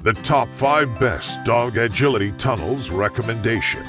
The top 5 best dog agility tunnels recommendation.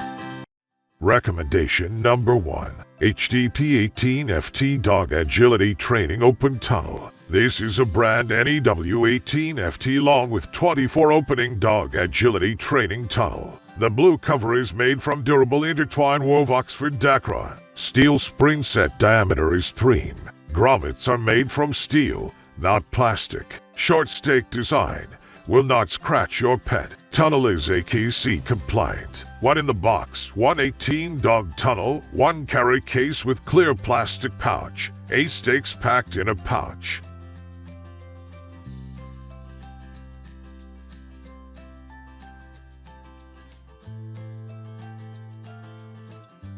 Recommendation number 1. HDP18FT Dog Agility Training Open Tunnel. This is a brand NEW18FT along with 24 opening dog agility training tunnel. The blue cover is made from durable intertwined wove Oxford Dacron. Steel spring set diameter is 3 mm. Grommets are made from steel, not plastic. Short stake design will not scratch your pet. Tunnel is AKC compliant. 1 in the box, 118 dog tunnel, 1 carry case with clear plastic pouch, 8 stakes packed in a pouch.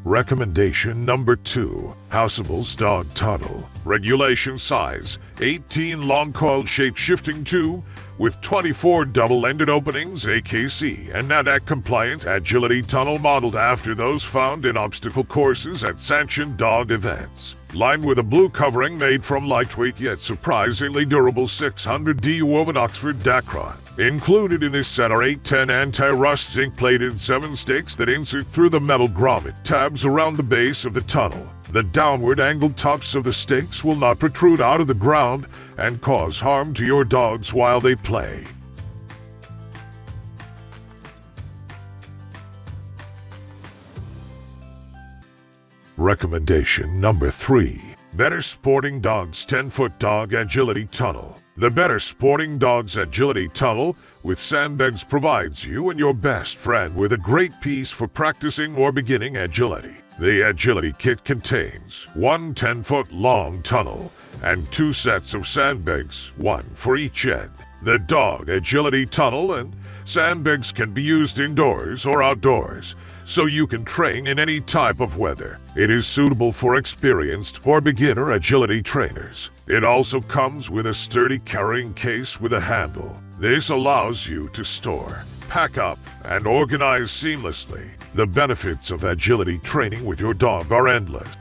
Recommendation number 2. Houseables Dog Tunnel. Regulation size, 18 long coil shape shifting tube with 24 double-ended openings, AKC and NADAC compliant agility tunnel modeled after those found in obstacle courses at sanctioned dog events. Lined with a blue covering made from lightweight yet surprisingly durable 600D woven Oxford Dacron. Included in this set are 810 anti-rust zinc-plated 7 stakes that insert through the metal grommet tabs around the base of the tunnel. The downward angled tops of the stakes will not protrude out of the ground and cause harm to your dogs while they play. Recommendation number 3. Better Sporting Dogs 10-foot Dog Agility Tunnel. The Better Sporting Dogs Agility Tunnel with sandbags provides you and your best friend with a great piece for practicing or beginning agility. The agility kit contains 1 10-foot long tunnel and 2 sets of sandbags, 1 for each end. The dog agility tunnel and sandbags can be used indoors or outdoors, so you can train in any type of weather. It is suitable for experienced or beginner agility trainers. It also comes with a sturdy carrying case with a handle. This allows you to store, pack up, and organize seamlessly. The benefits of agility training with your dog are endless.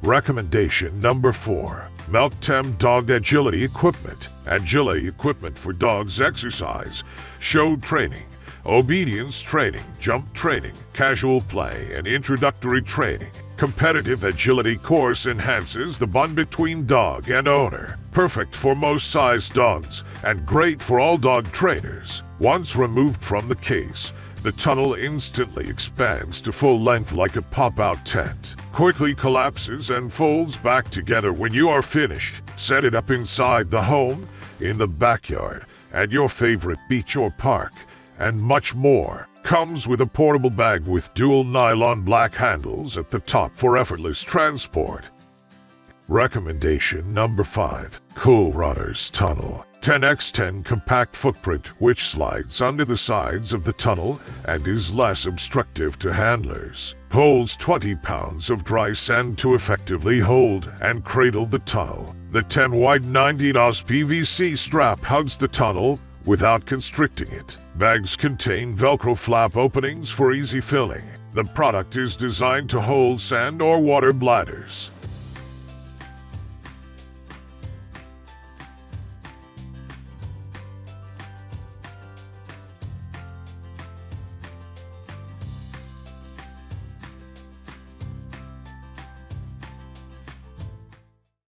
Recommendation number 4. Milkem Dog Agility Equipment. Agility equipment for dogs exercise, show training, obedience training, jump training, casual play, and introductory training. Competitive agility course enhances the bond between dog and owner. Perfect for most size dogs and great for all dog trainers. Once removed from the case, the tunnel instantly expands to full length like a pop-out tent. Quickly collapses and folds back together when you are finished. Set it up inside the home, in the backyard, at your favorite beach or park, and much more. Comes with a portable bag with dual nylon black handles at the top for effortless transport. Recommendation number 5. CoolRunners Tunnel. 10x10 compact footprint which slides under the sides of the tunnel and is less obstructive to handlers. Holds 20 pounds of dry sand to effectively hold and cradle the tunnel. The 10 wide 90 Nos PVC strap hugs the tunnel without constricting it. Bags contain Velcro flap openings for easy filling. The product is designed to hold sand or water bladders.